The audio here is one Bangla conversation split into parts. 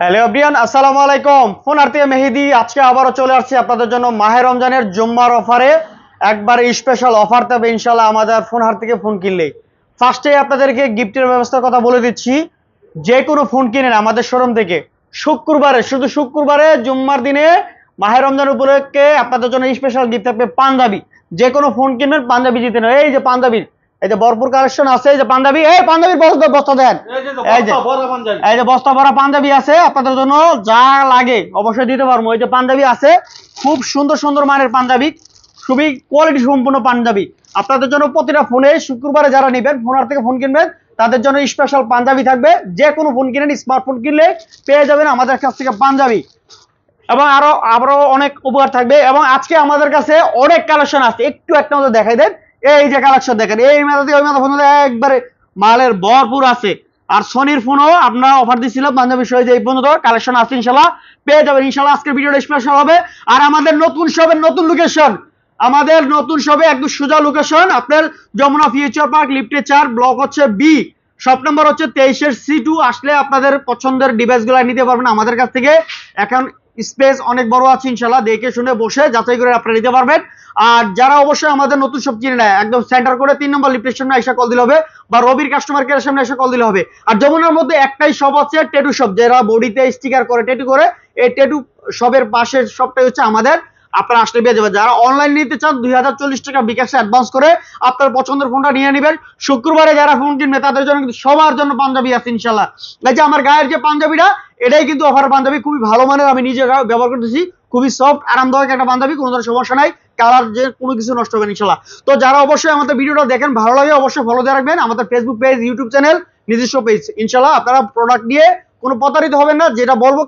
হ্যালো এভরিওয়ান, আসসালামু আলাইকুম। ফোন আরতি মেহেদি আজকে আবারও চলে আসছি আপনাদের জন্য মাহে রমজানের জুম্মার অফারে। একবার স্পেশাল অফার তবে ইনশাল্লাহ আমাদের ফোন হার থেকে ফোন কিনলে ফার্স্টে আপনাদেরকে গিফটের ব্যবস্থার কথা বলে দিচ্ছি। যে কোনো ফোন কিনেন আমাদের শোরুম থেকে শুক্রবারে, শুধু শুক্রবারে জুম্মার দিনে মাহে রমজান উপলক্ষে আপনাদের জন্য স্পেশাল গিফট থাকবে পাঞ্জাবি। যে কোনো ফোন কিনবেন পাঞ্জাবি জিতে নেন। এই যে পাঞ্জাবির এই যে ভরপুর কালেকশন আছে, এই যে পাঞ্জাবি, এই পাঞ্জাবির বস্তা দেন, এই যে বস্তা ভরা পাঞ্জাবি আছে আপনাদের জন্য, যা লাগে অবশ্যই দিতে পারবো। এই যে পাঞ্জাবি আছে, খুব সুন্দর সুন্দর মানের পাঞ্জাবি, খুবই কোয়ালিটি সম্পূর্ণ পাঞ্জাবি আপনাদের জন্য। প্রতিটা ফোনে শুক্রবারে যারা নেবেন ফোনার থেকে ফোন কিনবেন তাদের জন্য স্পেশাল পাঞ্জাবি থাকবে। যে কোনো ফোন কিনেন স্মার্টফোন কিনলে পেয়ে যাবেন আমাদের কাছ থেকে পাঞ্জাবি, এবং আরো অনেক উপহার থাকবে। এবং আজকে আমাদের কাছে অনেক কালেকশন আছে, একটু একটা মধ্যে দেখাই দেন। এই যে কালেকশন দেখেন, এই মেলা দিয়ে ওই মেলা ফোন একবারে মালের ভরপুর আছে। আর সনির ফোনও আপনারা অফার দিচ্ছিলাম পাঞ্জাবি সহ, যে এই পর্যন্ত কালেকশন আছে ইনশাল্লাহ পেয়ে যাবেন। ইনশাল্লাহ আজকের ভিডিওটা স্পেশাল হবে। আর আমাদের নতুন শপের নতুন লোকেশন, আমাদের নতুন শপে একদম সোজা লোকেশন আপনার যমুনা ফিউচার পার্ক লিফটে 4, ব্লক হচ্ছে বি, শপ নাম্বার হচ্ছে 23-C2। আসলে আপনাদের পছন্দের ডিভাইস গুলো নিতে পারবেন আমাদের কাছ থেকে। এখন স্পেস অনেক বড় আছে ইনশাল্লাহ, দেখে শুনে বসে যাচাই করে আপনারা নিতে পারবেন। আর যারা অবশ্যই আমাদের নতুন শপ চিনে নেয় একদম সেন্টার করে 3 নম্বর লিফটের সামনে এসে কল দিলে হবে, বা রবির কাস্টমার কেয়ারের সামনে এসে কল দিলে হবে। আর যমুনার মধ্যে একটাই শপ আছে, ট্যাটু শপ, যারা বডিতে স্টিকার করে ট্যাটু করে, এই ট্যাটু শপের পাশের শপটাই হচ্ছে আমাদের। আপনারা আসলে পেয়ে যাবেন। যারা অনলাইন নিতে চান 2040 টাকা বিকাশে অ্যাডভান্স করে আপনার পছন্দের ফোনটা নিয়ে নেবেন। শুক্রবারে যারা ফোন কিনবে তাদের জন্য কিন্তু সবার জন্য পাঞ্জাবি আছে ইনশাল্লাহ। এই যে আমার গায়ের যে পাঞ্জাবিটা, এটাই কিন্তু অফার পাঞ্জাবি, খুবই ভালো মানের, আমি নিজে ব্যবহার করতেছি। খুবই সফট আরামদায়ক একটা পাঞ্জাবি, কোনো ধরনের সমস্যা নাই, কালার যে কোনো কিছু নষ্ট হবে ইনশাল্লাহ। তো যারা অবশ্যই আমাদের ভিডিওটা দেখেন ভালো লাগে অবশ্যই ফলো দিয়ে রাখবেন আমাদের ফেসবুক পেজ, ইউটিউব চ্যানেল, নিজস্ব পেজ। ইনশাল্লাহ আপনারা প্রোডাক্ট নিয়ে কোনো প্রতারিত হবেন না, যেটা বলবো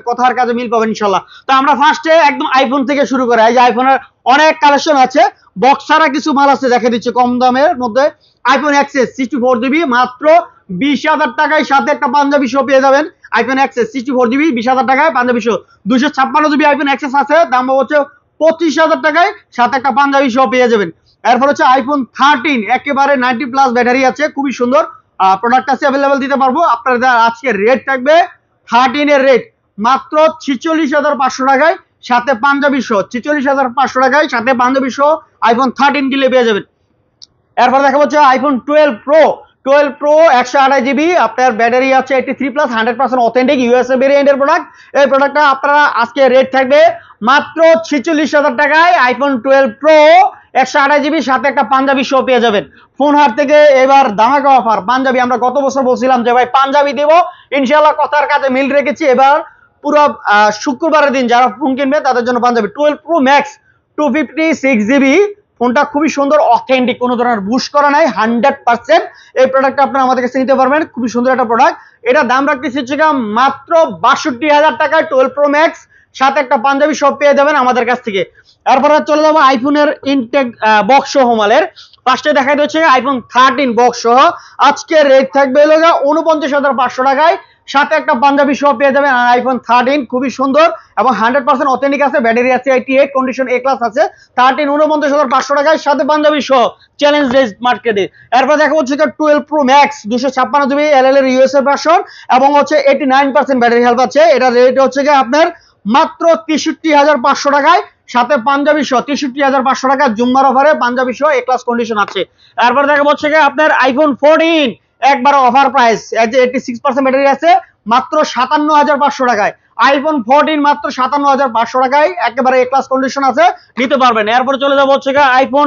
কথার কাজে মিল পাবেন ইনশাল্লাহ। তো আমরা ফার্স্টে একদম আইফোন থেকে শুরু করি। এই যে আইফোনের অনেক কালেকশন আছে, বক্স ছাড়া কিছু মাল আছে দেখে দিচ্ছে কম দামের মধ্যে। আইফোন এক্সএস 64GB মাত্র 20,000 টাকায়, সাথে একটা পাঞ্জাবি শো পেয়ে যাবেন। আইফোন এক্সএস 64GB 20,000 টাকায় panjabi show. 256GB iPhone XS আছে, দাম হচ্ছে 25,000 টাকায়, সাথে একটা পাঞ্জাবি শো পেয়ে যাবেন। এরপর হচ্ছে আইফোন 13, একেবারে 90+ ব্যাটারি আছে, খুবই সুন্দর প্রোডাক্ট আছে, অ্যাভেলেবেল দিতে পারবো। আপনাদের আজকে রেট থাকবে 13 এর রেট মাত্র 46,500 টাকায়, সাথে পাঞ্জাবি শো। 46,500 টাকায় সাথে পাঞ্জাবি শো আইফোন 13 কিনলে পেয়ে যাবেন। এরপর দেখা হচ্ছে আইফোন 12 প্রো 128GB, আপনার ব্যাটারি আছে 83+, 100% অথেন্টিক ইউএসএ ভেরিয়েন্টের প্রোডাক্ট। এই প্রোডাক্টটা আপনারা আজকে রেট থাকবে মাত্র 46,000 টাকায়। আইফোন 12 প্রো 128GB সাথে একটা পাঞ্জাবি শো পেয়ে যাবেন। ফোন হাট থেকে এবার ধামাকা অফার পাঞ্জাবি। আমরা গত বছর বলছিলাম যে ভাই পাঞ্জাবি দেব, ইনশাল্লাহ কথার কাজে মিল রেখেছি। এবার পুরো শুক্রবারের দিন যারা ফোন কিনবে তাদের জন্য পাঞ্জাবি। 12 Pro Max 256GB, ফোনটা খুবই সুন্দর, অথেন্টিক, কোনো ধরনের বুশ করা নাই, 100%। এই প্রোডাক্টটা আপনারা আমাদের কাছে নিতে পারবেন, খুবই সুন্দর একটা প্রোডাক্ট। এটা দাম রাখতেছি মাত্র 62,000 টাকায় 12 Pro Max, সাথে একটা পাঞ্জাবি সব পেয়ে যাবেন আমাদের কাছ থেকে। এরপরে চলে যাবো আইফোনের ইনটেক বক্স সহ মালের। ফার্স্টে দেখাই দিচ্ছে আইফোন 13 বক্স সহ, আজকে রেট থাকবে 49,500 টাকায়, সাথে একটা পাঞ্জাবি সহ পেয়ে যাবেন। আর আইফোন 13 খুবই সুন্দর এবং 100% অথেন্টিক আছে, ব্যাটারি আছে 88, কন্ডিশন এ ক্লাস আছে। 13 49,500 টাকায়, সাথে পাঞ্জাবি সহ, চ্যালেঞ্জ রেজ মার্কেটে। এরপর দেখা হচ্ছে 12 Pro Max 256GB এলএল এর ইউএসএ ভার্সন, এবং হচ্ছে 89% ব্যাটারি হেলথ আছে। এটা রেট হচ্ছে আপনার মাত্র 63,500 টাকায়, সাথে পাঞ্জাবি সহ 63,500 টাকা জুম্মার অফারে পাঞ্জাবি সহ এ ক্লাস কন্ডিশন আছে। এরপর দেখা হচ্ছে আপনার আইফোন 14 একবার অফার প্রাইস, 86% ব্যাটারি আছে, মাত্র 57,500 টাকায়। আইফোন 14 মাত্র 57,500 টাকায়, একেবারে এ ক্লাস কন্ডিশন আছে, নিতে পারবেন। এরপর চলে যাবো হচ্ছে আইফোন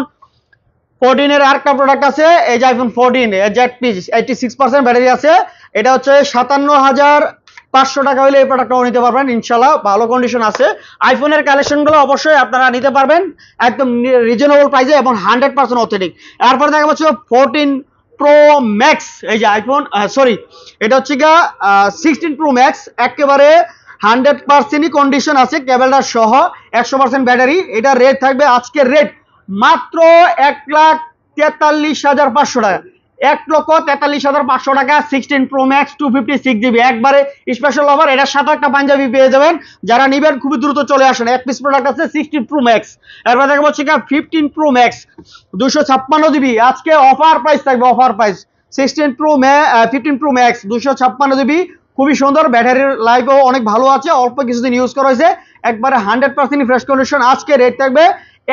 14 এর আরেকটা প্রোডাক্ট আছে, এই যে আইফোন 14 ZP 86% ব্যাটারি আছে। এটা হচ্ছে 57,500 টাকা হলে এই প্রোডাক্টটাও নিতে পারবেন ইনশাল্লাহ, ভালো কন্ডিশন আছে। আইফোনের কালেকশনগুলো অবশ্যই আপনারা নিতে পারবেন একদম রিজনেবল প্রাইসে এবং 100% অথেন্টিক। এরপর দেখা যাচ্ছে 14 Pro Max, এই যে আইফোন এটা হচ্ছে 16 Pro Max, একেবারে 100% কন্ডিশন আছে, কেবলটা সহ, 100% ব্যাটারি। এটা রেট থাকবে আজকের রেট মাত্র 1,43,500 টাকা, 1,43,500 টাকা। 16 Pro Max 256GB, একবারে স্পেশাল অফার। এটার সাথে একটা পাঞ্জাবি পেয়ে যাবেন, যারা নিবেন খুবই দ্রুত চলে আসেন। এক পিস প্রোডাক্ট আছে 16 Pro Max। এরপর দেখা হচ্ছে 15 Pro Max 256GB, আজকে অফার প্রাইস থাকবে, offer price 15 Pro Max 256GB, খুবই সুন্দর, ব্যাটারির লাইফও অনেক ভালো আছে, অল্প কিছুদিন ইউজ করা হয়েছে, একবারে 100% ফ্রেশ কন্ডিশন। আজকে রেট থাকবে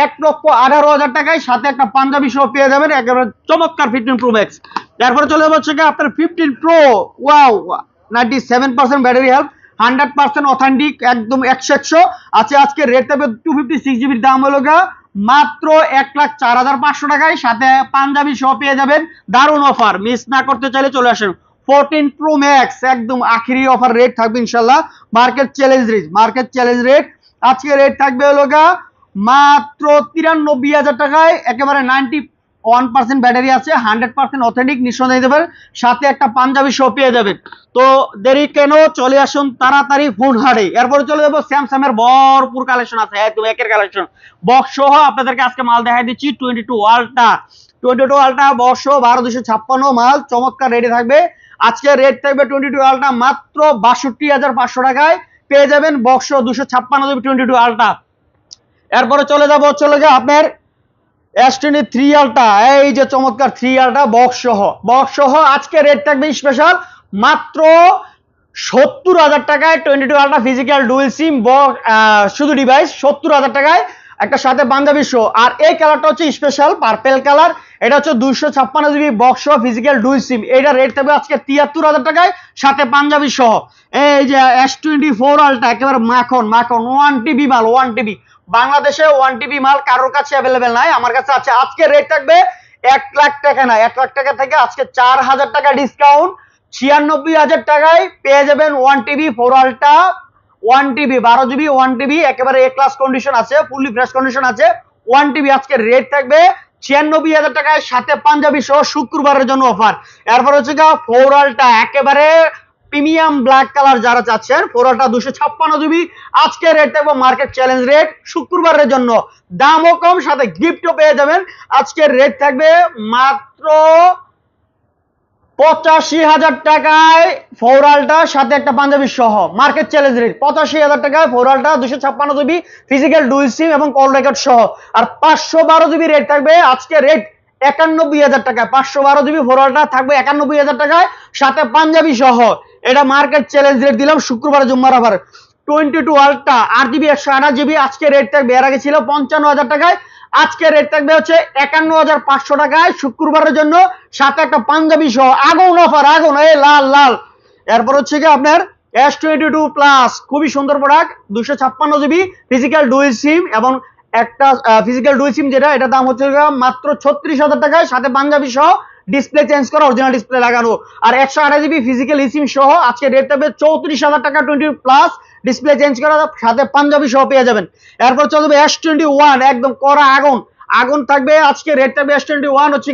1,18,000 টাকায়, সাথে একটা পাঞ্জাবি সহ পেয়ে যাবেন, একেবারে চমৎকার 15 প্রো ম্যাক্স। তারপরে চলে যাচ্ছে কি আপনার 15 pro, wow 97% battery health, 100% authentic, একদম 100 আছে। আজকে রেট থাকবে 256 জিবির দাম হলো মাত্র 1,04,500 টাকায়, সাথে পাঞ্জাবি সহ পেয়ে যাবেন। দারুণ অফার, মিস না করতে চাইলে চলে আসেন। 14 প্রো ম্যাক্স একদম আখেরি অফার রেট থাকবে ইনশাল্লাহ, মার্কেট চ্যালেঞ্জ রেট। আজকে রেট থাকবে হলো মাত্র 93,000 টাকায়, একেবারে 91% ব্যাটারি আছে, 100% অথেন্টিক, নিঃসন্দেহে নিতে পারেন, সাথে একটা পাঞ্জাবি সহ পেয়ে যাবেন। তো দেরি কেন, চলে আসুন তাড়াতাড়ি ফোন হাটে। এরপরে চলে যাবো স্যামসাং এর ভরপুর কালেকশন আছে, একদম একের কালেকশন, বক্স সহ আপনাদেরকে আজকে মাল দেখাই দিচ্ছি। 22 আলট্রা বক্স সহ 12,256 মাল, চমৎকার রেডি থাকবে। আজকে রেট থাকবে 22 আলট্রা মাত্র 62,500 টাকায় পেয়ে যাবেন, বক্স 256 22 আলট্রা। এরপরে চলে যাবো আপনার S23 আলট্রা, এই যে চমৎকার 3 আলট্রা বক্স সহ আজকে রেট থাকবে স্পেশাল মাত্র 70,000 টাকায়। 22 আলট্রা ফিজিক্যাল ডুয়েল সিম শুধু ডিভাইস 70,000 টাকায়, একটা সাথে পাঞ্জাবি সহ। আর এই কালারটা হচ্ছে স্পেশাল পার্পেল কালার, এটা হচ্ছে 256 জিবি বক্স সহ ফিজিক্যাল ডুয়েল সিম, এটা রেট থাকবে আজকে 73,000 টাকায়, সাথে পাঞ্জাবি সহ। এই যে S24 আলট্রা একেবারে মাখন 1 টিবি মাল, 1 টিবি, বাংলাদেশে 1 টিবি মাল কারোর কাছে অ্যাভেলেবেল নাই, আমার কাছে আছে। আজকে রেট থাকবে 1 লাখ টাকা না, 1 লাখ টাকা থেকে আজকে 4,000 টাকা ডিসকাউন্ট, 96,000 টাকায় পেয়ে যাবেন 1 TB 4 ultra, 1 TB 12 GB 1 TB, একেবারে এ ক্লাস কন্ডিশন আছে, ফুললি ফ্রেশ কন্ডিশন আছে 1 টিবি। আজকে রেট থাকবে 96,000 টাকায়, সাথে পাঞ্জাবি সহ, শুক্রবারের জন্য অফার। এরপর হচ্ছে 4 আলট্রা একেবারে প্রিমিয়াম ব্ল্যাক কালার যারা চাচ্ছেন, 4 আলট্রা 256 জিবি, আজকে রেট থাকবে মার্কেট চ্যালেঞ্জ রেট শুক্রবারের জন্য, দামও কম, সাথে গিফটও পেয়ে যাবেন। আজকের রেট থাকবে মাত্র 85,000 টাকায় 4 আলট্রা, সাথে একটা পাঞ্জাবি সহ, মার্কেট চ্যালেঞ্জ রেট 85,000 টাকায় 4 আলট্রা 256 জিবি ফিজিক্যাল ডুয়েল সিম এবং কল রেকর্ড সহ। আর 512 জিবি রেট থাকবে আজকে রেট 91,000 টাকায়, 512 জিবি 4 আলট্রা থাকবে 91,000 টাকায়, সাথে পাঞ্জাবি সহ। এটা মার্কেট চ্যালেঞ্জ রেট দিলাম শুক্রবার জুম্মার অফার। 22 আলট্রা 8 জিবি 128 জিবি, আজকে রেট থাকবে, এর আগে ছিল 55,000 টাকায়, আজকে রেট থাকবে হচ্ছে 51,500 টাকায় শুক্রবারের জন্য, সাথে একটা পাঞ্জাবি সহ। আগুন অফার, আগুন, এই লাল। এরপর হচ্ছে আপনার S22 প্লাস, খুবই সুন্দর প্রোডাক্ট, 256 জিবি ফিজিক্যাল ডুয়েল সিম এবং একটা ফিজিক্যাল ডুয়েল সিম, যেটা এটার দাম হচ্ছে মাত্র 36,000 টাকায়, সাথে পাঞ্জাবি সহ, ডিসপ্লে চেঞ্জ করা, অরিজিনাল ডিসপ্লে লাগানো। আর 128 জিবি ফিজিক্যাল সিম সহ আজকে রেট থাকবে 34,000 টাকা, 20 প্লাস ডিসপ্লে চেঞ্জ করা, সাথে পাঞ্জাবি সহ পেয়ে যাবেন। এরপর চলবে S21, একদম কড়া আগুন থাকবে, আজকে রেট থাকবে S21 হচ্ছে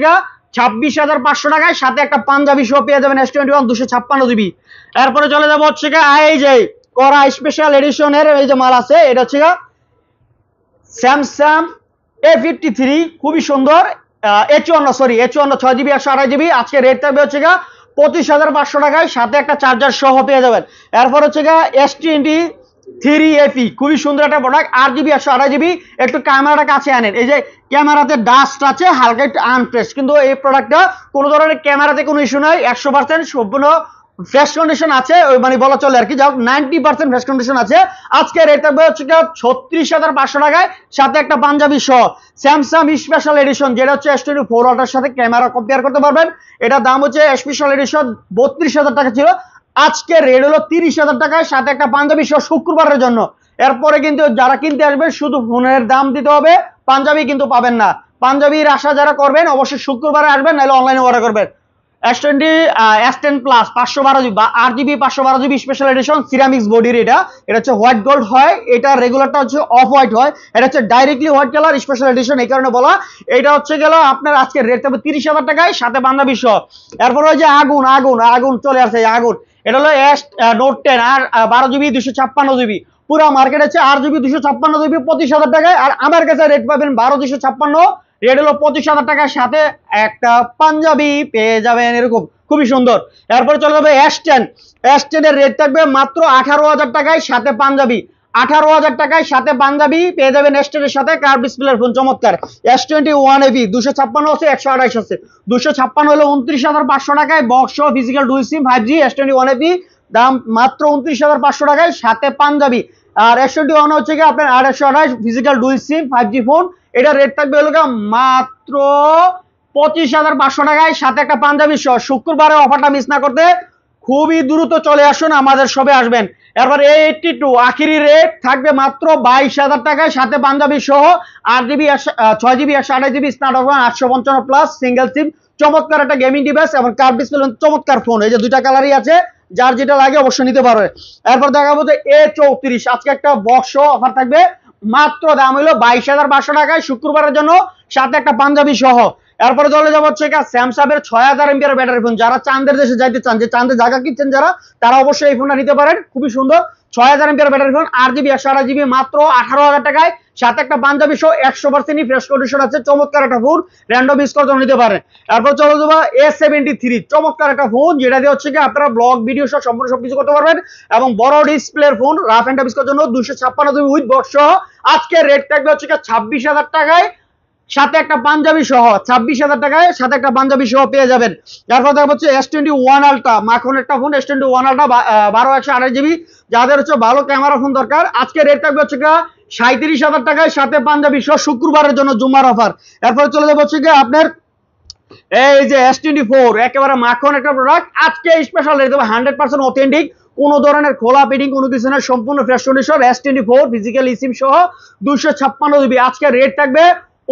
26,500 টাকায়, সাথে একটা পাঞ্জাবি সহ পেয়ে যাবেন S21 256 জিবি। এরপরে চলে যাবো হচ্ছে এই যে কড়া স্পেশাল এডিশনের এই যে মাল আছে, এটা হচ্ছে স্যামসাং A53, খুবই সুন্দর, A54 6 জিবি 128 জিবি, আজকে রেট থাকবে হচ্ছে 25,500 টাকায়, সাথে একটা চার্জার সহ পেয়ে যাবেন। এরপর হচ্ছে S23 FE, খুবই সুন্দর একটা প্রোডাক্ট, 8 জিবি 128 জিবি। একটু ক্যামেরাটা কাছে আনেন, এই যে ক্যামেরাতে ডাস্ট আছে হালকা একটু আনফ্রেশ, কিন্তু এই প্রোডাক্টটা কোনো ধরনের ক্যামেরাতে কোনো ইস্যু নাই, 100% সম্পূর্ণ ফ্রেশ কন্ডিশন আছে, ওই মানে বলা চলে আর কি, যাও 90% ফ্রেশ কন্ডিশন আছে। আজকে রেট থাকবে হচ্ছে 36,500 টাকায়, সাথে একটা পাঞ্জাবি সহ। স্যামসাং স্পেশাল এডিশন, যেটা হচ্ছে S24 আলট্রার সাথে ক্যামেরা কম্পেয়ার করতে পারবেন, এটার দাম হচ্ছে স্পেশাল এডিশন 32,000 টাকা ছিল, আজকে রেট হলো 30,000 টাকায়, সাথে একটা পাঞ্জাবি সহ শুক্রবারের জন্য। এরপরে কিন্তু যারা কিনতে আসবেন শুধু ফোনের দাম দিতে হবে, পাঞ্জাবি কিন্তু পাবেন না। পাঞ্জাবির আশা যারা করবেন অবশ্যই শুক্রবারে আসবেন, নাহলে অনলাইনে অর্ডার করবেন। S10 প্লাস 512 জিবি বা 8 GB 512 GB special edition, ceramics বডির, এটা হচ্ছে হোয়াইট গোল্ড হয়, এটা রেগুলারটা হচ্ছে অফ হোয়াইট হয়, এটা হচ্ছে directly white colour special edition, এই কারণে বলা। এটা হচ্ছে আপনার আজকে রেট থাকবে 30,000 টাকায়, সাথে পাঞ্জাবি সহ। এরপর ওই যে আগুন চলে আসছে, আগুন, এটা হলো নোট 10 আর 12 জিবি 256 জিবি, পুরো মার্কেট হচ্ছে 8 জিবি 256 জিবি 25,000 টাকায়, আর আমার কাছে রেট পাবেন 12 256, রেট হলো 25,000 টাকার, সাথে একটা পাঞ্জাবি পেয়ে যাবেন, এরকম খুবই সুন্দর। এরপরে চলে যাবে S10 এর রেট থাকবে মাত্র 18,000 টাকায়, সাথে পাঞ্জাবি, 18,000 টাকায়, সাথে পাঞ্জাবি পেয়ে যাবেন S10 এর সাথে, কার্ভ ডিসপ্লের ফোন, চমৎকার। S21 FE 256 আছে, 128 আছে, 256 হলো 29,500 টাকায়, বক্স সহ ফিজিক্যাল ডুয়েল সিম 5G S21 FE দাম মাত্র 29,500 টাকায়, সাথে পাঞ্জাবি। আর S21 হচ্ছে কি আপনার 828 physical dual SIM 5G phone, এটা রেট থাকবে হলো মাত্র 25,500 টাকায়, সাথে একটা পাঞ্জাবি সহ। শুক্রবারে অফারটা মিস না করতে খুবই দ্রুত চলে আসুন, আমাদের শপে আসবেন। এরপর A82 আখিরি রেট থাকবে মাত্র 22,000 টাকায়, সাথে পাঞ্জাবি সহ। 8GB 6GB 128GB Snapdragon 855 plus single সিম, চমৎকার একটা গেমিং ডিভাইস এবং কার্ভ ডিসপ্লে, চমৎকার ফোন। এই যে দুইটা কালারই আছে, যার যেটা লাগে অবশ্যই নিতে পারবে। এরপর দেখাবো যে A34, আজকে একটা বক্স অফার থাকবে, মাত্র দাম হলো 22,500 টাকায় শুক্রবারের জন্য, সাথে একটা পাঞ্জাবি সহ। এরপরে চলে যাবো হচ্ছে স্যামসাং এর 6000 এমপিআর ব্যাটারি ফোন। যারা চাঁদের দেশে যাইতে চান, যে চাঁদে জায়গা কিনছেন যারা, তারা অবশ্যই এই ফোনটা নিতে পারেন, খুবই সুন্দর। 6000 MPR battery phone, 8GB 128GB মাত্র 18,000 টাকায়, সাথে একটা পাঞ্জাবি সহ। 100% ফ্রেশ কন্ডিশন আছে, চমৎকার একটা ফোন, র্যান্ডম ইউজ করার জন্য নিতে পারেন। এরপর চলে যাবো A73, চমৎকার একটা ফোন, যেটা দিয়ে হচ্ছে কি আপনারা ব্লগ ভিডিও সহ সম্পূর্ণ সবকিছু করতে পারবেন, এবং বড় ডিসপ্লের phone, rough and tough use করার জন্য। 256GB উইথ বক্স সহ, আজকে রেট থাকবে হচ্ছে 26,000 টাকায়, সাথে একটা পাঞ্জাবি সহ। 26,000 টাকায় সাথে একটা পাঞ্জাবি সহ পেয়ে যাবেন। তারপর দেখা হচ্ছে S21 আলট্রা, মাখন একটা ফোন, S21 আলট্রা 12/128GB। যাদের হচ্ছে ভালো ক্যামেরা ফোন দরকার, আজকে রেট থাকবে হচ্ছে 37,000 টাকায়, সাথে পাঞ্জাবি সহ, শুক্রবারের জন্য জুম্মার অফার। এরপরে চলে যাবো হচ্ছে আপনার এই যে S24, একেবারে মাখন একটা প্রোডাক্ট, আজকে স্পেশাল রেট দেবো 100% অথেন্টিক, কোনো ধরনের খোলা পেডিং কোনো কিছু না, সম্পূর্ণ ফ্রেশ কন্ডিশন। S24 ফিজিক্যাল সিম সহ 256GB, আজকে রেট থাকবে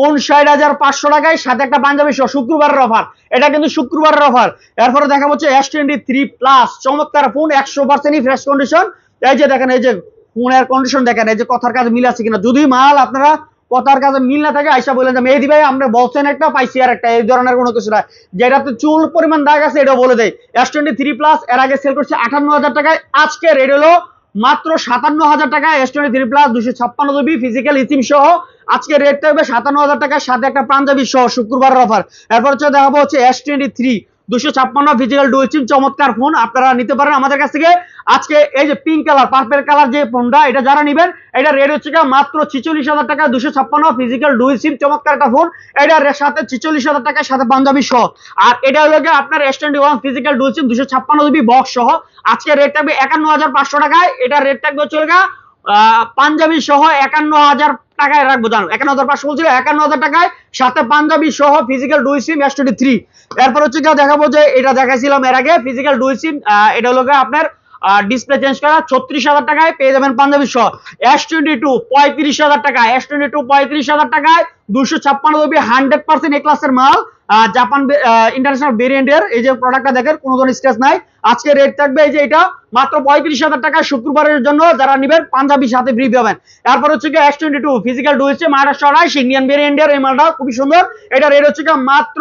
59,500 টাকায়, সাথে একটা পাঞ্জাবি সহ, শুক্রবারের অফার। এটা কিন্তু শুক্রবারের অফার। এরপরে দেখা হচ্ছে S23 প্লাস, চমৎকার ফোন, 100% ফ্রেশ কন্ডিশন। এই যে দেখেন, এই যে ফোনের কন্ডিশন দেখেন, এই যে কথার কাছে মিল আছে কিনা। যদি মাল আপনারা কথার কাছে মিল না থাকে, আইসা বলেন যে মেহেদী ভাই আমরা বলছেন একটা, পাইছি আর একটা, এই ধরনের কোনো কিছু না। যেটাতে চুল পরিমাণ দাগ আছে এটাও বলে দেয়। S23 প্লাস এর আগে সেল করছে 58,000 টাকায়, আজকে রেট হলো মাত্র 57,000 টাকায়। S23 প্লাস 256GB ফিজিক্যাল সিম সহ, আজকে রেট থাকবে 57,000 টাকায়, সাথে একটা পাঞ্জাবি সহ, শুক্রবারের অফার। এরপর হচ্ছে দেখাবো হচ্ছে S23 256 ফিজিক্যাল ডুয়াল সিম, চমৎকার ফোন, আপনারা নিতে পারেন আমাদের কাছ থেকে। আজকে এই যে পিঙ্ক কালার, পার্পল কালার যে ফোনটা, এটা যারা নেবেন, এটা রেট হচ্ছে মাত্র 46,000 টাকা, 256 ফিজিক্যাল ডুয়াল সিম, চমৎকার একটা ফোন। এটার সাথে 46,000 টাকার সাথে পাঞ্জাবি সহ। আর এটা হলো আপনার S21 physical dual SIM 256GB box সহ, আজকে রেট থাকবে 51,500 টাকায়। এটা রেট থাকবে হচ্ছে পাঞ্জাবি সহ 51,000 টাকায় রাখবো, জানো 51,500 বলছিল, 51,000 টাকায়, সাথে পাঞ্জাবি সহ ফিজিক্যাল ডুয়াল সিম S23। এরপর হচ্ছে দেখাবো যে এটা দেখাইছিলাম এর আগে, ফিজিক্যাল ডুয়াল সিম, এটা হলো আপনার ডিসপ্লে চেঞ্জ করা, 36,000 টাকায় পেয়ে যাবেন পাঞ্জাবি সহ। S22 35,000 টাকা, S22 35,000 টাকায়, 256GB 100% এ ক্লাসের মাল, জাপান ইন্টারন্যাশনাল ভেরিয়েন্টের। এই যে প্রোডাক্টটা দেখেন, কোনো ধরনের স্ক্র্যাচ নাই। আজকে রেট থাকবে এই যে এটা মাত্র 35,000 টাকা, শুক্রবারের জন্য যারা নেবেন পাঞ্জাবি সাথে ফ্রি পাবেন। তারপর হচ্ছে S22 physical dual SIM 828 Indian ভেরিয়েন্টের, এই মালটা খুবই সুন্দর। এটা রেট হচ্ছে মাত্র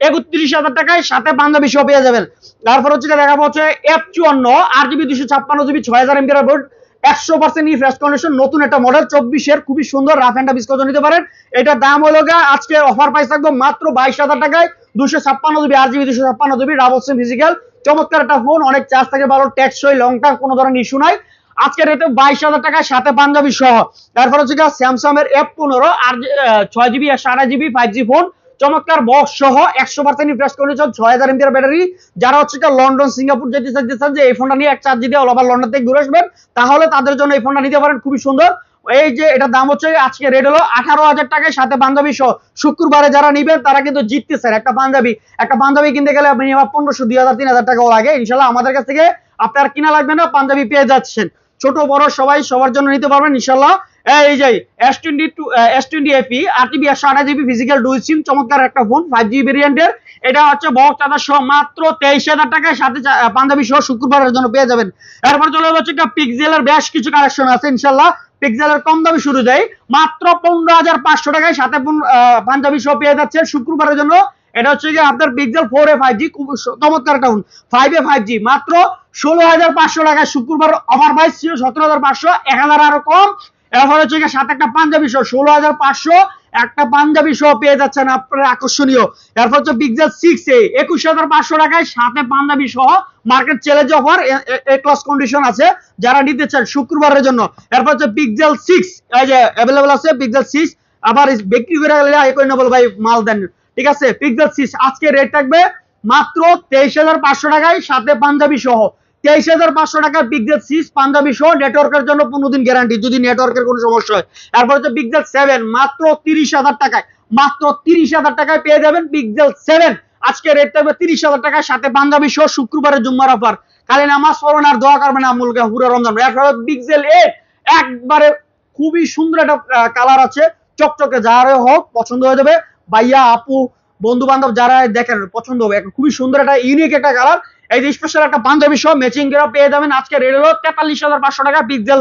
31,000 টাকায়, সাথে পাঞ্জাবি সহ পেয়ে যাবেন। তারপর হচ্ছে দেখাবো হচ্ছে F54 8GB 256GB 6000 MPR board, 100% fresh condition, নতুন একটা মডেল, 24-এর, খুবই সুন্দর, রাফ এন্ড টাফ ইউজ করতে নিতে পারেন। এটার দাম হলো আজকে অফার প্রাইস থাকবে মাত্র 22,000 টাকায়, 256GB 8GB 256GB ডাবল সিম ফিজিক্যাল, চমৎকার একটা ফোন, অনেক চার্জ থাকে ভালো, টেকসই, লং টার্ম, কোনো ধরনের ইস্যু নাই। আজকে রেটে 22,000 টাকায়, সাথে পাঞ্জাবি সহ। তারপর হচ্ছে স্যামসাং এর F15 আর 6GB 128GB 5G ফোন, চমৎকার বক্স সহ, 100% ফ্রেশ কন্ডিশন, 6000 এমপিআর ব্যাটারি। যারা হচ্ছে লন্ডন সিঙ্গাপুর যেতে চাচ্ছেন যে এই ফোনটা নিয়ে এক চার্জ দিয়ে অল ওভার লন্ডন থেকে ঘুরে আসবেন, তাহলে তাদের জন্য এই ফোনটা নিতে পারেন, খুবই সুন্দর। এই যে এটার দাম হচ্ছে আজকে রেট হলো 18,000 টাকায়, সাথে পাঞ্জাবি সহ। শুক্রবারে যারা নিবেন তারা কিন্তু জিততেছেন। একটা পাঞ্জাবি কিনতে গেলে আপনি 1500 2000 3000 টাকাও লাগে। ইনশাল্লাহ আমাদের কাছ থেকে আপনার কিনা লাগবে না, পাঞ্জাবি পেয়ে যাচ্ছেন। ছোট বড় সবাই সবার জন্য নিতে পারবেন ইনশাল্লাহ। এই যে S20 FE 8GB 128GB physical dual SIM, চমৎকার একটা ফোন, 5G ভেরিয়েন্টের। এটা হচ্ছে বক্স চার্জার সহ মাত্র 23,000 টাকায়, সাথে পাঞ্জাবি সহ, শুক্রবারের জন্য পেয়ে যাবেন। এরপর চলে হচ্ছে পিক্সেলের বেশ কিছু কালেকশন আছে ইনশাল্লাহ। পিক্সেলের কম দামে শুরু দেয় মাত্র 15,500 টাকায়, সাথে পাঞ্জাবি সহ পেয়ে যাচ্ছে শুক্রবারের জন্য। এটা হচ্ছে আপনার পিক্সেল 4A 5G, খুব চমৎকার একটা ফোন, 5A 5G মাত্র 16,500 টাকায়, শুক্রবার অফার প্রাইস ছিল 17,500, 1,000 আরো কম। এরপর হচ্ছে সাথে একটা পাঞ্জাবি সহ 16,500, একটা পাঞ্জাবি সহ পেয়ে যাচ্ছেন আপনার, আকর্ষণীয়। এরপর হচ্ছে পিক্সেল 6A 21,500 টাকায়, সাথে পাঞ্জাবি সহ, মার্কেট চ্যালেঞ্জ অফার, এ ক্লাস কন্ডিশন আছে, যারা নিতে চান শুক্রবারের জন্য। এরপর হচ্ছে পিক্সেল 6, এই যে অ্যাভেলেবল আছে পিক্সেল 6, আবার বিক্রি করে গেলে ভাই মাল দেন, ঠিক আছে। পিক্সেল 6 আজকে রেট থাকবে মাত্র 23,500 টাকায়, সাথে পাঞ্জাবি সহ। 23,500 টাকা পিক্সেল 6 পাঞ্জাবি সহ, নেটওয়ার্কের জন্য 15 দিন গ্যারান্টি যদি নেটওয়ার্কের কোনো সমস্যা হয়। এরপর হচ্ছে পিক্সেল 7 মাত্র 30,000 টাকায়, মাত্র 30,000 টাকায় পেয়ে যাবেন পিক্সেল 7। আজকে রেট থাকবে 30,000 টাকার সাথে পাঞ্জাবি সহ, শুক্রবারের জুম্মার অফার। খালি নামাজ পড়েন আর দোয়া করবেন আমুলকে পুরো রমজান। এরপর পিক্সেল 8 একবারে খুবই সুন্দর একটা কালার আছে, চকচকে, যারা হোক পছন্দ হয়ে যাবে, ভাইয়া আপু বন্ধু বান্ধব যারা দেখেন পছন্দ হবে, খুবই সুন্দর একটা ইউনিক একটা কালার। এই যে স্পেশাল একটা পাঞ্জাবি সহ ম্যাচিং করে পেয়ে যাবেন আজকে রেট হলো 43,500 টাকা পিক্সেল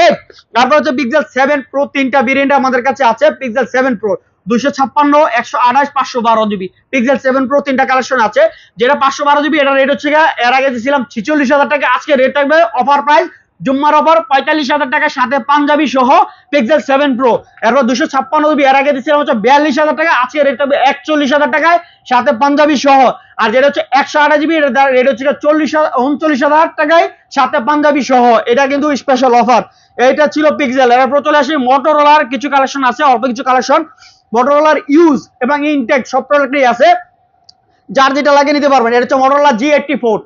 8। তারপর হচ্ছে পিক্সেল 7 প্রো, তিনটা ভেরিয়েন্ট আমাদের কাছে আছে। Pixel 7 pro 256, 128, 512 GB. Pixel 7 pro তিনটা কালেকশন আছে, যেটা 512 জিবি, এটা রেট হচ্ছে এর আগে দিয়েছিলাম 46,000 টাকা, আজকে রেট থাকবে অফার প্রাইস জুম্মার অফার 45,000 টাকা সাথে পাঞ্জাবি সহ পিক্সেল 7 প্রো। এরপর 256 জিবি, এর আগে দিয়েছিলাম হচ্ছে 42,000 টাকা, আজকে রেট থাকবে 41,000 টাকায় সাথে পাঞ্জাবি সহ। আর যেটা হচ্ছে 128 জিবি, রেট হচ্ছে 39,000 টাকায় সাথে পাঞ্জাবি সহ। এটা কিন্তু স্পেশাল অফার। এটা ছিল পিক্সেল। এরপর চলে আসি মোটরোলার কিছু কালেকশন আছে, অল্প কিছু কালেকশন। মোটরোলার ইউজ এবং ইনটেক সব প্রোডাক্টই আছে, যার যেটা লাগে নিতে পারবেন। এটা হচ্ছে মোটরোলা G84।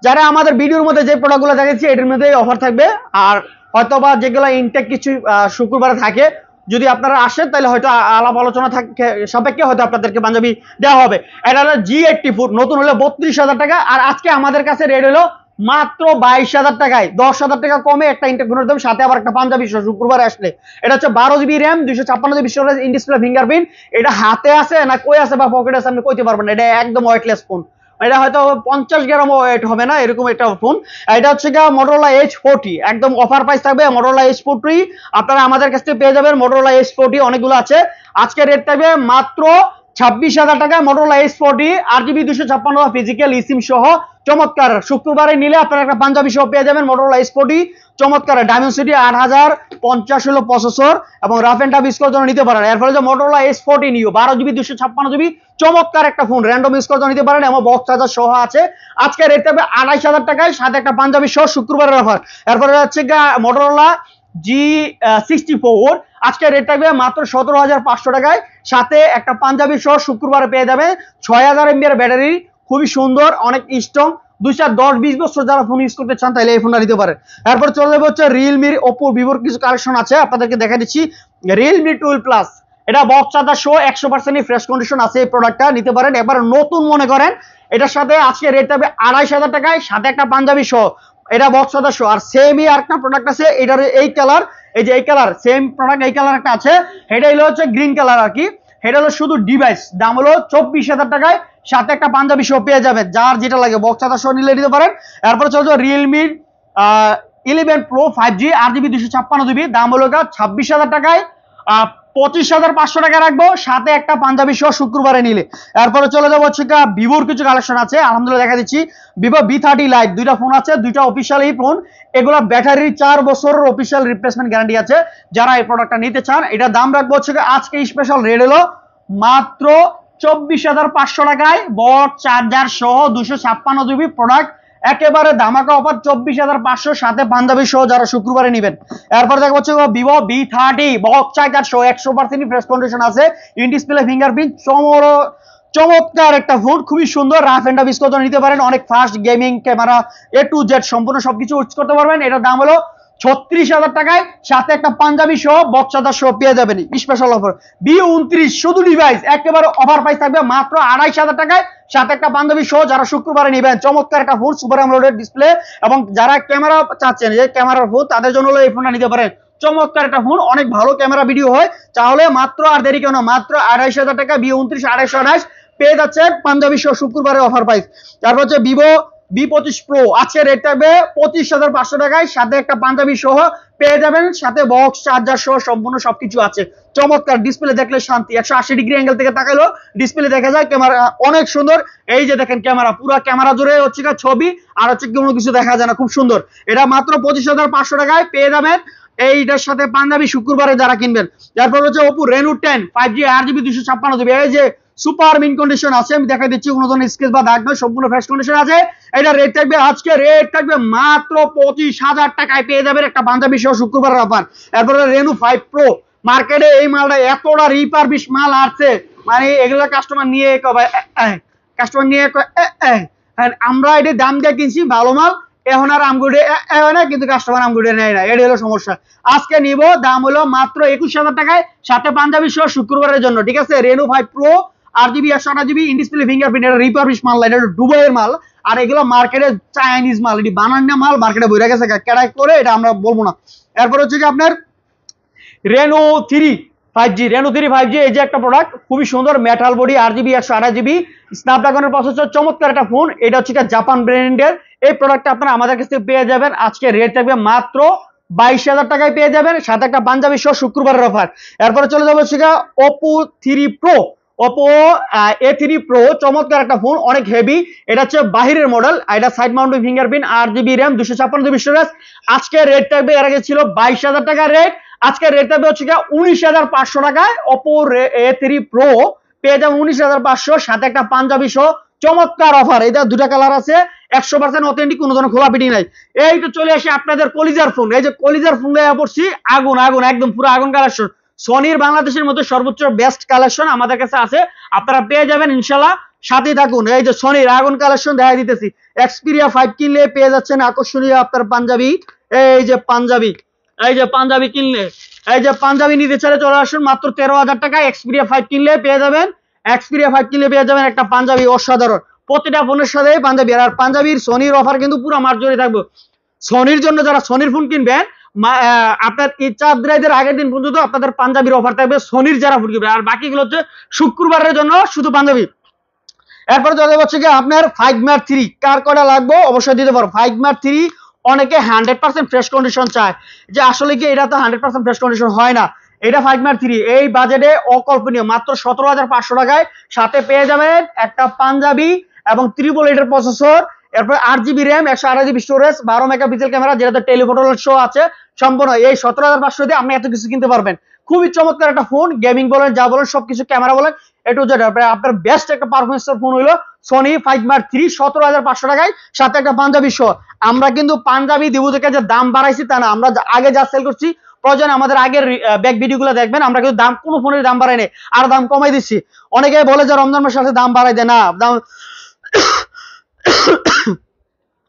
যারা আমাদের ভিডিওর মধ্যে যে প্রোডাক্টগুলো দেখেছি এটার মধ্যেই অফার থাকবে। আর হয়তোবা যেগুলো ইনটেক কিছু শুক্রবারে থাকে, যদি আপনারা আসেন তাহলে হয়তো আলাপ আলোচনা থাকে সাপেক্ষে হয়তো আপনাদেরকে পাঞ্জাবি দেওয়া হবে। এটা হলো G84, নতুন হলো 32,000 টাকা। আর আজকে আমাদের কাছে রেট হলো মাত্র 22,000 টাকায়, 10,000 টাকা কমে একটা ইনটেক ফোনের দাম, সাথে আবার একটা পাঞ্জাবি শুক্রবারে আসলে। এটা হচ্ছে 12 GB RAM, 256 GB storage, in display fingerprint. এটা হাতে আছে না কই আছে বা পকেটে আছে আপনি কইতে পারবেন না, এটা একদম ওয়েটলেস ফোন। এটা হয়তো 50 গ্রাম ওয়েট হবে না, এরকম একটা ফোন। এটা হচ্ছে Motorola H40, একদম অফার প্রাইস থাকবে Motorola H40। আপনারা আমাদের কাছ থেকে পেয়ে যাবেন Motorola H40, অনেকগুলো আছে। আজকে রেট থাকবে মাত্র 26,000 টাকায় Motorola H40, 8GB 256 physical eSIM সহ, চমৎকার। শুক্রবারে নিলে আপনারা একটা পাঞ্জাবি সহ পেয়ে যাবেন Motorola H40, চমৎকার। ডায়মন্ডসিটি 8050 হলো প্রসেসর, এবং রাফ এন্ড টাফ ইউজ করার জন্য নিতে পারেন। এর ফলে যে Motorola H40 নিও 12GB 256GB, চমৎকার একটা ফোন, র্যান্ডম ইউজ করার জন্য নিতে পারেন, এবং বক্স চার্জার সহ আছে। আজকে রেট থাকবে 28,000 টাকায় সাথে একটা পাঞ্জাবি সহ, শুক্রবারের অফার। এরপরে হচ্ছে Motorola G64, আজকে রেট থাকবে মাত্র 17,500 টাকায় সাথে একটা পাঞ্জাবি সহ, শুক্রবারে পেয়ে যাবে 6000 mAh ব্যাটারি, খুবই সুন্দর, অনেক স্ট্রং। 20 বছর যারা ফোন ইউজ করতে চান তাহলে এই ফোনটা নিতে পারেন। এরপর চলে যাবে হচ্ছে রিয়েলমির, ওপো, ভিভোর কিছু কালেকশন আছে, আপনাদেরকে দেখা দিচ্ছি। রিয়েলমি 12 প্লাস, এটা বক্স চার্জার সহ 100% ফ্রেশ কন্ডিশন আছে, এই প্রোডাক্টটা নিতে পারেন, এবার নতুন মনে করেন। এটার সাথে আজকে রেট থাকবে 28,000 টাকায় সাথে একটা পাঞ্জাবি সহ, এটা বক্স চার্জার সহ। আর সেমই আরেকটা প্রোডাক্ট আছে, এটার এই কালার, এই যে এই কালার, সেম প্রোডাক্ট এই কালার একটা আছে, এটা হচ্ছে গ্রিন কালার আর কি। এটা হলো শুধু ডিভাইস, দাম হলো 24,000 টাকায় সাথে একটা পাঞ্জাবি সহ পেয়ে যাবেন, যার যেটা লাগে বক্স চার্জার সহ নিলে নিতে পারেন। এরপর চলছে Realme 11 pro 5G, 8GB 256GB, দাম হলো 26,000 টাকায় 25,500 টাকা রাখবো সাথে একটা পাঞ্জাবি সহ, শুক্রবারে নিলে। এরপরে চলে যাবো হচ্ছে ভিভোর কিছু কালেকশন আছে, আলহামদুলিল্লাহ দেখা দিচ্ছি। ভিভো V30 লাইট, দুইটা ফোন আছে, দুইটা অফিসিয়াল এই ফোন। এগুলো ব্যাটারি 4 বছরের অফিসিয়াল রিপ্লেসমেন্ট গ্যারান্টি আছে। যারা এই প্রোডাক্টটা নিতে চান, এটা দাম রাখবো হচ্ছে আজকে স্পেশাল রেট হলো মাত্র 24,500 টাকায়, বক্স চার্জার সহ 256GB প্রোডাক্ট, একেবারে ধামাকা অফার 24,500 সাথে পাঞ্জাবি সহ, যারা শুক্রবারে নেবেন। এরপর দেখা হচ্ছে ভিভো V30 বক্স চার্জার সহ, 100% ফ্রেশ কন্ডিশন আছে, ইন ডিসপ্লে ফিঙ্গারপ্রিন্ট, চমৎকার একটা ফোন, খুবই সুন্দর। রাফ এন্ড টাফ ইউজ করতে নিতে পারেন, অনেক fast gaming, camera A to Z সম্পূর্ণ সবকিছু ইউজ করতে পারবেন। এটার দাম হলো 36,000 টাকায় সাথে একটা পাঞ্জাবি সহ, বক্স চার্জার সহ পেয়ে যাবেন, স্পেশাল অফার। B29 শুধু ডিভাইস, একেবারে অফার প্রাইস থাকবে মাত্র 28,000 টাকায় সাথে একটা পাঞ্জাবি সহ, যারা শুক্রবারে নেবেন। চমৎকার একটা ফোন, সুপার অ্যামোলেড ডিসপ্লে, এবং যারা ক্যামেরা চাচ্ছেন যে ক্যামেরার ফোন, তাদের জন্য হলো এই ফোনটা নিতে পারেন। চমৎকার একটা ফোন, অনেক ভালো ক্যামেরা ভিডিও হয়, তাহলে মাত্র আর দেরি কেন, মাত্র 28,000 টাকা B29 2828 পেয়ে যাচ্ছে পাঞ্জাবি সহ, শুক্রবারে অফার প্রাইস। তারপর হচ্ছে ভিভো V25 প্রো, আজকে রেট থাকবে 25,500 টাকায় সাথে একটা পাঞ্জাবি সহ পেয়ে যাবেন, সাথে বক্স চার্জার সহ সম্পূর্ণ সবকিছু আছে। চমৎকার, ডিসপ্লে দেখলে শান্তি, 180 ডিগ্রি অ্যাঙ্গেল থেকে তাকাইলো ডিসপ্লে দেখা যায়, ক্যামেরা অনেক সুন্দর। এই যে দেখেন ক্যামেরা, পুরো ক্যামেরা জুড়ে হচ্ছে ছবি, আর হচ্ছে কোনো কিছু দেখা যায় না, খুব সুন্দর। এটা মাত্র 25,500 টাকায় পেয়ে যাবেন এইটার সাথে পাঞ্জাবি, শুক্রবারে যারা কিনবেন। তারপর হচ্ছে Oppo Reno 10 5G, 8GB 256GB, এই যে সুপার মিন কন্ডিশন আছে, আমি দেখাই দিচ্ছি, কোনো ধরনের স্কেচ বা দাগ নয়, সম্পূর্ণ ফ্রেশ কন্ডিশন আছে। এটা রেট থাকবে আজকে রেট থাকবে মাত্র 25,000 টাকায় পেয়ে যাবেন একটা পাঞ্জাবি সহ, শুক্রবারের অফার। এরপরে Reno 5 Pro, মার্কেটে এই মালটা এতটা রিপারবিশ মাল আসছে, মানে এগুলো কাস্টমার নিয়ে আমরা এটা দাম দিয়ে কিনছি, ভালো মাল, এখন আর আমগুড়ে হয় না, কিন্তু কাস্টমার আমগুড়ে নেয় না, এটাই হলো সমস্যা। আজকে নিব, দাম হলো মাত্র 21,000 টাকায়, সাথে পাঞ্জাবি সহ শুক্রবারের জন্য, ঠিক আছে। Reno 5 Pro 8GB 128GB in display fingerprint, এটা রিপাবলিশ মাল, এটা দুবাইয়ের মাল। আর এগুলো মার্কেটে চাইনিজ মাল, এটি বানানো মাল, মার্কেটে বইরা গেছে কেডাই করে, এটা আমরা বলবো না। এরপর হচ্ছে কি আপনার রেনো 3 5G, রেনো 3 5G, এই যে একটা প্রোডাক্ট, খুবই সুন্দর, metal body, 8GB 128GB স্ন্যাপড্রাগনের processor, চমৎকার একটা ফোন। এটা হচ্ছে জাপান ব্র্যান্ডের। এই প্রোডাক্টটা আপনারা আমাদের কাছ থেকে পেয়ে যাবেন, আজকে রেট থাকবে মাত্র 22,000 টাকায় পেয়ে যাবেন, সাথে একটা পাঞ্জাবি সহ শুক্রবারের অফার। এরপরে চলে যাবো হচ্ছে Oppo 3 pro, Oppo A3 pro, চমৎকার একটা ফোন, অনেক হেভি। এটা হচ্ছে বাহিরের মডেল, এটা side mounting fingerprint, 8GB RAM, 256GB storage. আজকে রেট থাকবে, এর আগে ছিল 22,000 টাকা রেট, আজকে রেট থাকবে হচ্ছে 19,500 টাকায়। ওপো A3 প্রো পেয়ে যাবেন 19,500, সাথে একটা পাঞ্জাবি সহ, চমৎকার অফার। এটা দুটা কালার আছে, 100% অথেন্টিক, কোনো ধরনের খোলা পিটি নাই। এই তো চলে আসে আপনাদের কলিজার ফোন, এই যে কলিজার ফোন নিয়ে পড়ছি, আগুন আগুন, একদম পুরো আগুন কালেকশন। সনির বাংলাদেশের মধ্যে সর্বোচ্চ বেস্ট কালেকশন আমাদের কাছে আছে, আপনারা পেয়ে যাবেন ইনশাল্লাহ, সাথেই থাকুন। এই যে সনির আগুন কালেকশন দেখা দিতেছি, Xperia 5 কিনলে পেয়ে যাচ্ছেন আকর্ষণীয় আপনার পাঞ্জাবি। এই যে পাঞ্জাবি, এই যে পাঞ্জাবি কিনলে, এই যে পাঞ্জাবি নিতে চাইলে চলে আসুন, মাত্র 13,000 টাকায় Xperia 5 কিনলে পেয়ে যাবেন, Xperia 5 কিনলে পেয়ে যাবেন একটা পাঞ্জাবি, অসাধারণ। প্রতিটা ফোনের সাথে পাঞ্জাবি, আর পাঞ্জাবির সনির অফার কিন্তু পুরো মার্জরি থাকবে। সনির জন্য যারা সনির ফোন কিনবেন, আপনার ইচ্ছা আপগ্রেডের আগের দিন পর্যন্ত আপনাদের পাঞ্জাবির অফার থাকবে, সনির যারা ফোন কিনবে। আর বাকিগুলো হচ্ছে শুক্রবারের জন্য শুধু পাঞ্জাবি। এরপরে চলে যাচ্ছে কি আপনার 5 মার্ক 3, কার কটা লাগবে অবশ্যই দিতে পারো। 5 মার্ক 3 অনেকে 100% ফ্রেশ কন্ডিশন চায়, যে আসলে কি এটা তো 100% ফ্রেশ কন্ডিশন হয় না। এটা 5 মার্ক 3 এই বাজেটে অকল্পনীয়, মাত্র 17,500 টাকায়, সাথে পেয়ে যাবেন একটা পাঞ্জাবি এবং 888 প্রসেসর, এরপর 8GB RAM, 128GB storage, 12 megapixel camera, যেটাতে টেলিফটো শো আছে সম্পূর্ণ। এই 17,500 দিয়ে আপনি এত কিছু কিনতে পারবেন। খুবই চমৎকার একটা ফোন, গেমিং বলেন, যা বলেন সবকিছু, ক্যামেরা বলেন, একটু যেটা আপনার বেস্ট একটা পারফরমেন্সের ফোন হলো সনি 5 মার্ক 3, 17,500 টাকায়, সাথে একটা পাঞ্জাবি সহ। আমরা কিন্তু পাঞ্জাবি দিব থেকে যে দাম বাড়াইছি তা না, আমরা আগে যা সেল করছি, প্রয়োজন আমাদের আগের ব্যাক ভিডিওগুলো দেখবেন, আমরা কিন্তু দাম কোনো ফোনের দাম বাড়াই নেই, আর দাম কমাই দিচ্ছি। অনেকে বলে যে রমজান মাসের সাথে দাম বাড়াই দেয়, না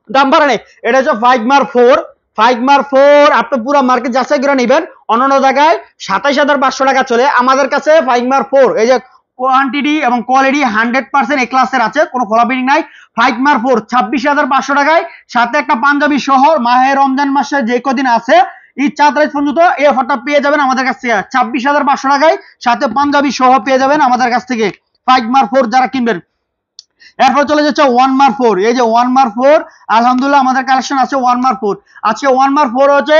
দাম বাড়ায় নেই। এটা হচ্ছে 5 মার্ক 4, 5 মার্ক 4 আপনি পুরো মার্কেট যাচাই করে নেবেন, অন্যান্য জায়গায় 27,500 টাকা চলে, আমাদের কাছে 5 মার্ক 4 এই যে কোয়ান্টিটি এবং কোয়ালিটি 100% এ ক্লাসের আছে, কোনো খোলাপিটি নাই। 5 মার্ক 4 26,500 টাকায়, সাথে একটা পাঞ্জাবি সহ, মাহে রমজান মাসে যে কদিন আছে ঈদ 4 তারিখ পর্যন্ত এই অফারটা পেয়ে যাবেন আমাদের কাছ থেকে, 26,500 টাকায়, সাথে পাঞ্জাবি সহ পেয়ে যাবেন আমাদের কাছ থেকে 5 মার্ক 4 যারা কিনবেন। এরপর চলে যাচ্ছে 1 মার্ক 4, এই যে 1 মার্ক 4 আলহামদুলিল্লাহ আমাদের কালেকশন আছে 1 মার্ক 4। আজকে 1 মার্ক 4 হচ্ছে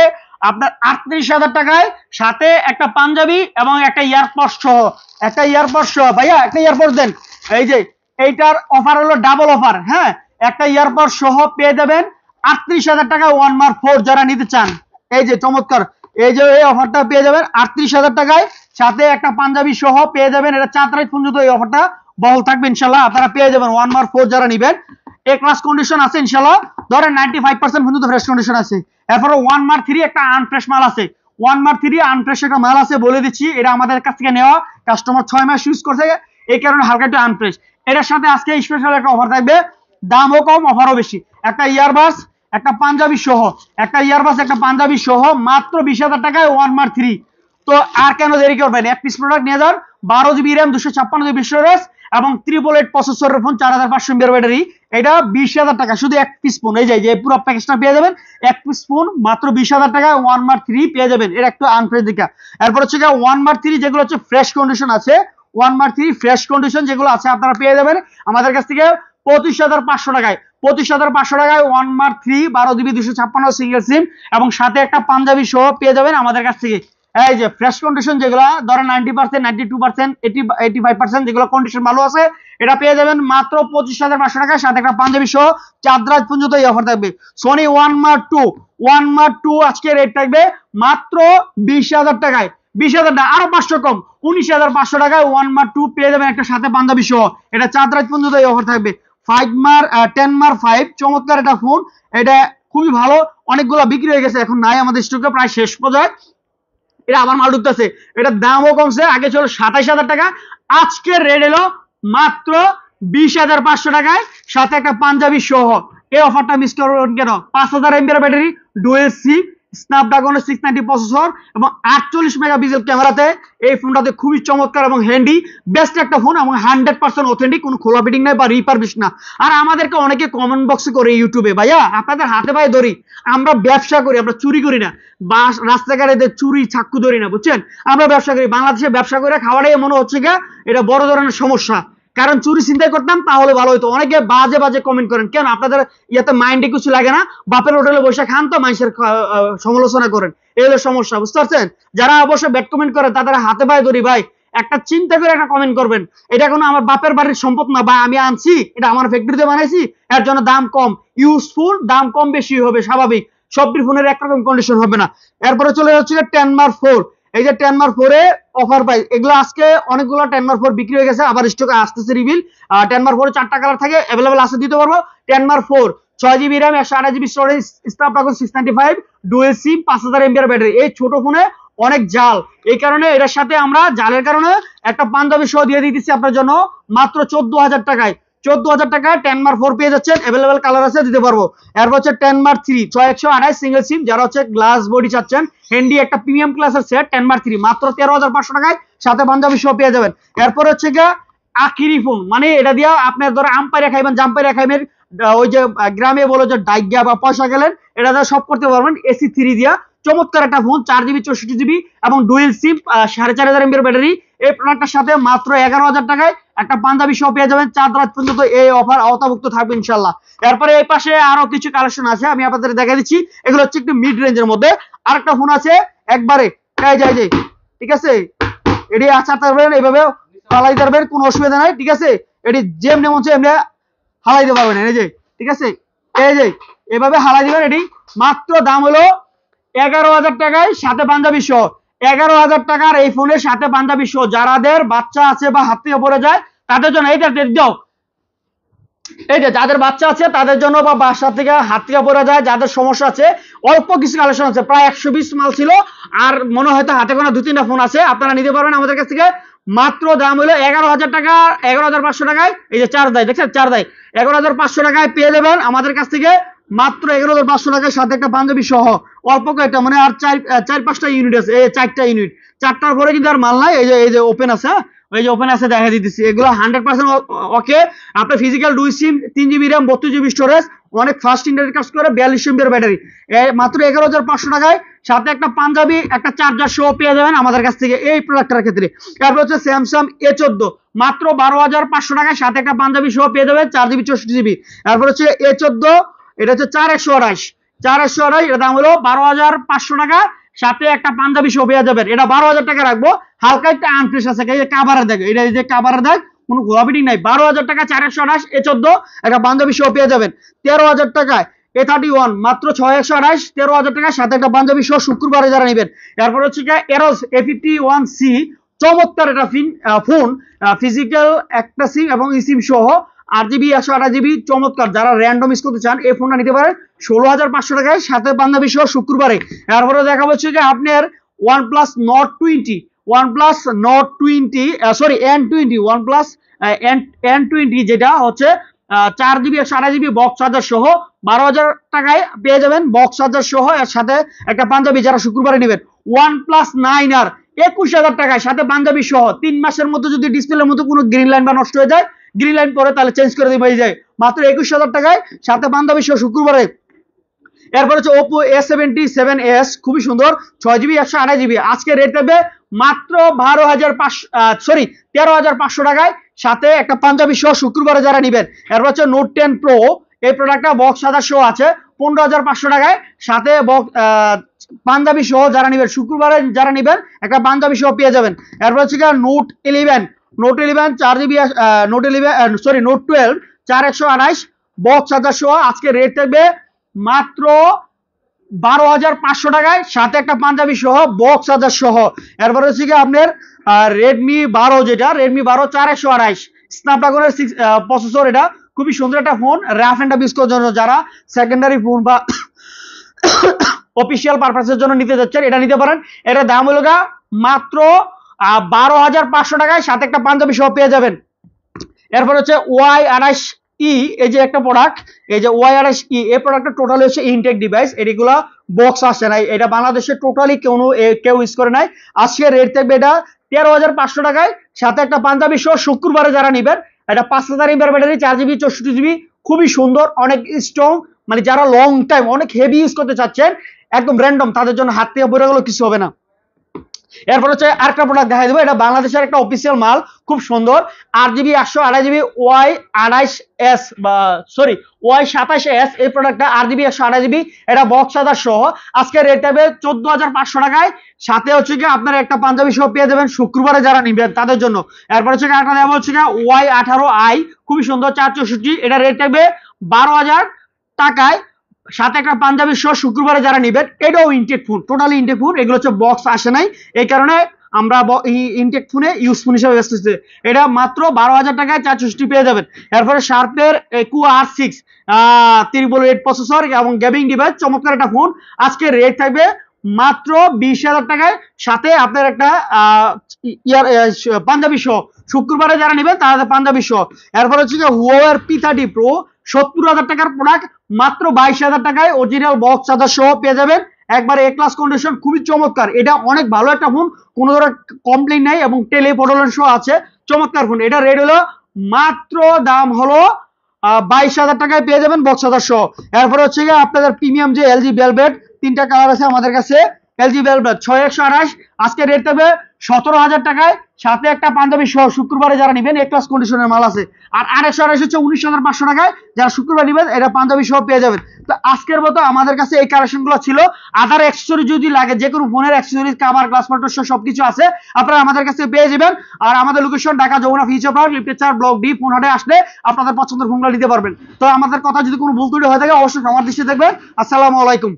আপনার 38,000 টাকায়, সাথে একটা পাঞ্জাবি এবং একটা ইয়ারপডস সহ, একটা ইয়ারপডস সহ। ভাইয়া একটা ইয়ারপডস দেন, এই যে এইটার অফার হলো ডাবল অফার, হ্যাঁ, একটা ইয়ারপডস সহ পেয়ে যাবেন 38,000 টাকায় 1 মার্ক 4 যারা নিতে চান। এই যে চমৎকার, এই যে এই অফারটা পেয়ে যাবেন 38,000 টাকায়, সাথে একটা পাঞ্জাবি সহ পেয়ে যাবেন। এটা 4 তারিখ পর্যন্ত এই অফারটা বহল থাকবে ইনশাল্লাহ, আপনারা পেয়ে যাবেন 1 মার্ক 4 যারা নিবেন। এ ক্লাস কন্ডিশন আছে ইনশাল্লাহ, ধরেন 95% পর্যন্ত ফ্রেশ কন্ডিশন আছে। এরপরে 1 মার্ক 3 একটা আনফ্রেশ মাল আছে, 1 মার্ক 3 আনফ্রেশ একটা মাল আছে, বলে দিচ্ছি, এটা আমাদের কাছ থেকে নেওয়া, কাস্টমার 6 মাস ইউজ করছে, এই কারণে হালকা একটু আনফ্রেশ। এটার সাথে আজকে স্পেশাল একটা অফার থাকবে, দামও কম অফারও বেশি, একটা ইয়ারবাস একটা পাঞ্জাবি সহ, একটা ইয়ারবাস একটা পাঞ্জাবি সহ, মাত্র 20,000 টাকায় 1 মার্ক 3। তো আর কেন দেরি করবেন, এক পিস প্রোডাক্ট নিয়ে যান, 12GB র্যাম, 256GB স্টোরেজ এবং 888 প্রসেসরের ফোন, 4,500 mAh ব্যাটারি, এটা 20,000 টাকা, শুধু এক পিস ফোন। এই যে পুরো প্যাকেজটা পেয়ে যাবেন, এক পিস ফোন মাত্র 20,000 টাকায় 1 মার্ক 3 পেয়ে যাবেন। এটা একটু আনফ্রেশ দিকা। এরপর হচ্ছে 1 মার্ক 3 যেগুলো হচ্ছে ফ্রেশ কন্ডিশন আছে, 1 মার্ক 3 ফ্রেশ কন্ডিশন যেগুলো আছে, আপনারা পেয়ে যাবেন আমাদের কাছ থেকে 25,500 টাকায়, 25,500 টাকায় 1 মার্ক 3, 12GB 256 সিঙ্গেল সিম এবং সাথে একটা পাঞ্জাবি সহ পেয়ে যাবেন আমাদের কাছ থেকে। এই যে ফ্রেশ কন্ডিশন যেগুলো ধরেন 90%, 92%, 85% যেগুলো কন্ডিশন ভালো আছে, এটা পেয়ে যাবেন মাত্র 25,500 টাকায়, সাথে একটা পাঞ্জাবি সহ 4 রাত পর্যন্ত এই অফার থাকবে। সনি 1 মার্ক 2, 1 মার্ক 2 আজকে রেট থাকবে মাত্র 20,000 টাকায়, 20,000 টাকা আরো 500 কম, 19,500 টাকায় 1 মার্ক 2 পেয়ে যাবেন একটা সাথে পাঞ্জাবি সহ। এটা 4 রাত পর্যন্ত এই অফার থাকবে। 5 মার্ক 10 মার্ক 5 চমৎকার একটা ফোন, এটা খুবই ভালো, অনেকগুলো বিক্রি হয়ে গেছে, এখন নাই আমাদের স্টকে, প্রায় শেষ পর্যায়ে। এটা আবার মাল ঢুকতেছে, এটার দামও কমছে, আগে ছিল 27,000 টাকা, আজকের রেট এলো মাত্র 20,500 টাকায়, সাথে একটা পাঞ্জাবি সহ। এই অফারটা মিস করবেন কেন? 5000 mAh battery, dual sim, Snapdragon 690 processor এবং 48 মেগাপিক্সেল ক্যামেরাতে এই ফোনটাতে খুবই চমৎকার এবং হ্যান্ডি, বেস্ট একটা ফোন এবং 100% অথেন্টিক, কোনো খোলা ফিটিং নাই বা রিপারবিশ না। আর আমাদেরকে অনেকে কমেন্ট বক্সে করে ইউটিউবে, ভাইয়া আপনাদের হাতে পায়ে ধরি, আমরা ব্যবসা করি, আমরা চুরি করি না, বা রাস্তাঘাটে চুরি চাক্কু ধরি না, বুঝছেন? আমরা ব্যবসা করি। বাংলাদেশে ব্যবসা করে খাওয়াটাই মনে হচ্ছে গা এটা বড় ধরনের সমস্যা। কারণ চুরি চিন্তাই করতাম তাহলে ভালো হতো। অনেকে বাজে বাজে কমেন্ট করেন, কেন আপনাদের ইয়াতে মাইন্ডে কিছু লাগে না? বাপের হোটেলে বসে খান তো মানুষের সমালোচনা করেন, এই হলো সমস্যা, বুঝতে পারছেন? যারা অবশ্যই ব্যাড কমেন্ট করে তাদের হাতে পায়ে ধরি, ভাই একটা চিন্তা করে একটা কমেন্ট করবেন। এটা কোনো আমার বাপের বাড়ির সম্পদ না, বা আমি আনছি এটা আমার ফ্যাক্টরিতে বানাইছি, এর জন্য দাম কম, ইউজফুল, দাম কম বেশি হবে স্বাভাবিক, সবটি ফোনের একরকম কন্ডিশন হবে না। এরপরে চলে যাচ্ছে 10 মার্ক 4। এই যে 10 মার্ক 4 এ অফার পাই, এগুলো আজকে অনেকগুলো 10 মার্ক 4 বিক্রি হয়ে গেছে, আবার স্টকে আসতেছে রিভিল। 10 মার্ক 4 4টা কালার থাকে, अवेलेबल আছে, দিতে পারবো। 10 mark 4 6GB RAM, 128GB storage, Snapdragon 695, dual SIM, 5000 mAh battery. এই ছোট ফোনে অনেক জাল, এই কারণে এটার সাথে আমরা জালের কারণে একটা পাঞ্জাবি সহ দিয়ে দিতেছি আপনার জন্য মাত্র 14000 টাকায়। 14000 টাকায় 10 মার্ক 4 পেয়ে যাচ্ছেন, अवेलेबल কালার আছে, দিতে পারবো। এরপর হচ্ছে 10 মার্ক 3 6128 সিঙ্গেল সিম, যারা হচ্ছে গ্লাস বডি চাচ্ছেন, হ্যান্ডি একটা প্রিমিয়াম ক্লাসের সেট 10 মার্ক 3 মাত্র 13500 টাকায়, সাথে পাঞ্জাবি সহ পেয়ে যাবেন। এরপর হচ্ছে গিয়ে আখিরি ফোন, মানে এটা দিয়া আপনার ধরো আম্পায়ার খাইবেন, জাম্পায়ার খাইবেন, ওই যে গ্রামে বলে যে ডাইগা বা পয়সা গেলেন, এটা দিয়ে সব করতে পারবেন। এসি 3 দিয়া চমৎকার একটা ফোন, 4GB 64GB এবং ডুয়েল সিম, 4500 এমএএইচ ব্যাটারি। এই প্রোডাক্টের সাথে মাত্র 11000 টাকায় একটা পাঞ্জাবি সহ পেয়ে যাবেন। 4 রাত পর্যন্ত এই অফার আওতাভুক্ত থাকবে ইনশাল্লাহ। এরপরে এই পাশে আরো কিছু কালেকশন আছে, আমি আপনাদের দেখা দিচ্ছি। এগুলো হচ্ছে একটু মিড রেঞ্জের মধ্যে। আরেকটা ফোন আছে একবারে যায়, ঠিক আছে, এটি আচার পারবেন, এইভাবে ফালাই পারবেন, কোনো অসুবিধা নাই, ঠিক আছে। এটি যেমনি মন চায় এমনি হালাই দিতে পারবেন, এই যে, ঠিক আছে, এই যে এভাবে হালাই দিবেন। এটি মাত্র দাম হলো 11000 টাকায়, সাথে পাঞ্জাবি সহ। 11000 টাকার এই ফোনের সাথে পাঞ্জাবি সহ, যাদের বাচ্চা আছে বা হাত থেকে পড়ে যায় তাদের জন্য, এইটা দাও, এই যে যাদের বাচ্চা আছে তাদের জন্য, বা বাসা থেকে হাত থেকে পড়ে যায়, যাদের সমস্যা আছে, অল্প কিছু কালেকশন আছে, প্রায় 120 মাল ছিল, আর মনে হয়তো হাতে কোনো 2-3টা ফোন আছে, আপনারা নিতে পারবেন আমাদের কাছ থেকে। মাত্র দাম হলো 11000 টাকা, 11500 টাকায়। এই যে চার দায় দেখছেন, চার দায় 11500 টাকায় পেয়ে যাবেন আমাদের কাছ থেকে, মাত্র 11500 টাকায়, সাথে একটা পাঞ্জাবি সহ। অল্প কয়েকটা, মানে আর 4-5টা ইউনিট আছে, এই 4টা ইউনিট, 4টার পরে কিন্তু আর মাল নাই। এই যে ওপেন আছে, ওই যে ওপেন আছে, দেখা দিতেছি, এগুলো 100% ওকে। আপনার ফিজিক্যাল 2 সিম, 3GB RAM, 32GB স্টোরেজ, অনেক ফাস্ট ইন্টারনেট কাজ করে, 42 এমবির ব্যাটারি, মাত্র 11500 টাকায়, সাথে একটা পাঞ্জাবি, একটা চার্জার সহ পেয়ে যাবেন আমাদের কাছ থেকে এই প্রোডাক্টের ক্ষেত্রে। তারপর হচ্ছে স্যামসাং A14, মাত্র 12500 টাকায়, সাথে একটা পাঞ্জাবি সহ পেয়ে যাবেন, 4GB 64GB। তারপর হচ্ছে A14, এটা হচ্ছে 4128, এটা দাম হলো 12500 টাকা, সাথে একটা পাঞ্জাবি সহ পেয়ে যাবেন। এটা 12000 টাকা রাখবো, হালকা একটা আনফ্রেশ আছে, এই যে কাভারের দাগ, এটা এই যে কাভারের দাগ, কোনো কোয়ালিটি নাই। 12000 টাকা 4128 A14, একটা পাঞ্জাবি সহ পেয়ে যাবেন। 13000 টাকায় A31, মাত্র 6128, 13000 টাকায়, সাথে একটা পাঞ্জাবি সহ, শুক্রবারে যারা নেবেন। এরপর হচ্ছে এরোস A51C, চমৎকার একটা ফোন, ফিজিক্যাল একটা সিম এবং সিম সহ, 8GB 128GB, চমৎকার। যারা র্যান্ডম ইউজ করতে চান এই ফোনটা নিতে পারেন 16500 টাকায়, সাথে পাঞ্জাবি সহ, শুক্রবারে। এরপরে দেখা হচ্ছে যে আপনার OnePlus Nord 20, OnePlus Nord 20, sorry N20, OnePlus N20, যেটা হচ্ছে 4GB 128GB বক্স চার্জার সহ, 12000 টাকায় পেয়ে যাবেন বক্স চার্জার সহ, এর সাথে একটা পাঞ্জাবি, যারা শুক্রবারে নেবেন। OnePlus 9R 21000 টাকায়, সাথে পাঞ্জাবি সহ। 3 মাসের মধ্যে যদি ডিসপ্লের মধ্যে কোনো গ্রিন লাইন বা নষ্ট হয়ে যায়, গ্রিন লাইন পরে, তাহলে চেঞ্জ করে দিতে যায়, মাত্র 21000 টাকায়, সাথে পাঞ্জাবি সহ, শুক্রবারে। এরপর হচ্ছে Oppo A77s, খুবই সুন্দর, 6GB 128GB, আজকে রেট দেবে মাত্র 13500 টাকায়, সাথে একটা পাঞ্জাবি সহ, শুক্রবারে যারা নেবেন। এরপর হচ্ছে Note 10 Pro, এই প্রোডাক্টটা বক্স চার্জার সহ আছে 15500 টাকায়, সাথে পাঞ্জাবি সহ, যারা নেবেন শুক্রবারে, যারা নেবেন একটা পাঞ্জাবি সহ পেয়ে যাবেন। এরপর হচ্ছে Note 11, Note 12 4128 বক্স চার্জার সহ, আজকে রেট থাকবে মাত্র 12500 টাকায়, সাথে একটা পাঞ্জাবি সহ, বক্স চার্জার সহ। এরপর হচ্ছে কি আপনার Redmi 12, যেটা Redmi 12 4128, স্ন্যাপড্রাগনের প্রসেসর, এটা খুবই সুন্দর একটা phone, rough and tough use করার জন্য, যারা সেকেন্ডারি ফোন বা অফিসিয়াল পারপাসের জন্য নিতে যাচ্ছেন, এটা নিতে পারেন। এটার দাম হলো মাত্র 12500 টাকায়, সাথে একটা পাঞ্জাবি সহ পেয়ে যাবেন। এরপর হচ্ছে Y28 ই, এই যে একটা প্রোডাক্ট, এই যে ওয়াইআরএস ই, এই প্রোডাক্টটা টোটালি হচ্ছে ইনটেক ডিভাইস, এগুলা বক্স আসে নাই, এটা বাংলাদেশে টোটালি কেউ ইউজ করে নাই। আজকে রেট থাকবে এটা 13,500 টাকায়, সাথে একটা পাঞ্জাবি সহ শুক্রবারে যারা নিবেন, এটা 5000 এমএর ব্যাটারি, 4 জিবি 64 জিবি, খুবই সুন্দর, অনেক স্ট্রং, মানে যারা লং টাইম অনেক হেভি ইউজ করতে চাচ্ছেন, একদম র্যান্ডম, তাদের জন্য হাত থেকে পড়ে গেল কিছু হবে না। এরপর হচ্ছে আরেকটা প্রোডাক্ট দেখাই দেবো, এটা বাংলাদেশের একটা অফিসিয়াল মাল, খুব সুন্দর, 8 জিবি 128 জিবি ওয়াই 28 এস, বা সরি ওয়াই 27 এস, এই প্রোডাক্টটা 8 জিবি 128 জিবি, এটা বক্স আদার সহ আজকে রেট হবে 14,500 টাকায়, সাথে হচ্ছে কি আপনার একটা পাঞ্জাবি সহ পেয়ে যাবেন শুক্রবারে যারা নিবেন তাদের জন্য। এরপর হচ্ছে একটা দেওয়া হচ্ছে ওয়াই 18i, খুবই সুন্দর, 464, এটা রেট থাকবে 12,000 টাকায়, সাথে একটা পাঞ্জাবি সহ শুক্রবারে যারা নিবেন। এটাও intact phone, totally intact phone, এগুলো হচ্ছে বক্স আসে নাই, এই কারণে আমরা ইনটেক ফোনে ইউজ ফোন হিসেবে বেচতেছি। এটা মাত্র 12,000 টাকায় 464 পেয়ে যাবেন। এরপরে শার্পের QR6 388 প্রসেসর এবং গেমিং ডিভাইস, চমৎকার একটা ফোন, আজকে রেট থাকবে মাত্র 20,000 টাকায়, সাথে আপনার একটা পাঞ্জাবি সহ শুক্রবারে যারা নেবেন তাদের পাঞ্জাবি সহ। এরপর হচ্ছে হুয়াওয়ের P30 Pro, 70,000 টাকার প্রোডাক্ট, মাত্র 22,000 টাকায় অরিজিনাল বক্স চার্জার সহ পেয়ে যাবেন, একবার এ ক্লাস কন্ডিশন, খুবই চমৎকার, এটা অনেক ভালো একটা ফোন, কোনো ধরনের কমপ্লেইন নাই, এবং টেলিপোর্টাল সহ আছে, চমৎকার ফোন। এটা রেট হলো মাত্র দাম হলো 22,000 টাকায় পেয়ে যাবেন বক্স চার্জার সহ। এরপরে হচ্ছে আপনাদের প্রিমিয়াম যে এলজি ভেলভেট, 3টা কালার আছে আমাদের কাছে, এলজি ভেলভেট 6128, আজকে রেট থাকবে 17,000 টাকায়, সাথে একটা পাঞ্জাবি সহ শুক্রবারে যারা নেবেন, এ ক্লাস কন্ডিশনের মাল আছে। আর 128 হচ্ছে 19,500 টাকায়, যারা শুক্রবার নেবেন এটা পাঞ্জাবি সহ পেয়ে যাবেন। তো আজকের মতো আমাদের কাছে এই কালেকশনগুলো ছিল। আদার অ্যাক্সেসরি যদি লাগে, যে কোনো ফোনের অ্যাক্সেসরিজ, কভার, গ্লাস মোটর সবকিছু আছে, আপনারা আমাদের কাছে পেয়ে যাবেন। আর আমাদের location Dhaka Jamuna Future Park, লিফটেড 4, ব্লক ডি, ফোন হাটে আসলে আপনাদের পছন্দের ফোনগুলো নিতে পারবেন। তো আমাদের কথা যদি কোনো ভুল ত্রুটি হয়ে থাকে অবশ্যই আমার দৃষ্টি দেখবেন। আসসালামু আলাইকুম।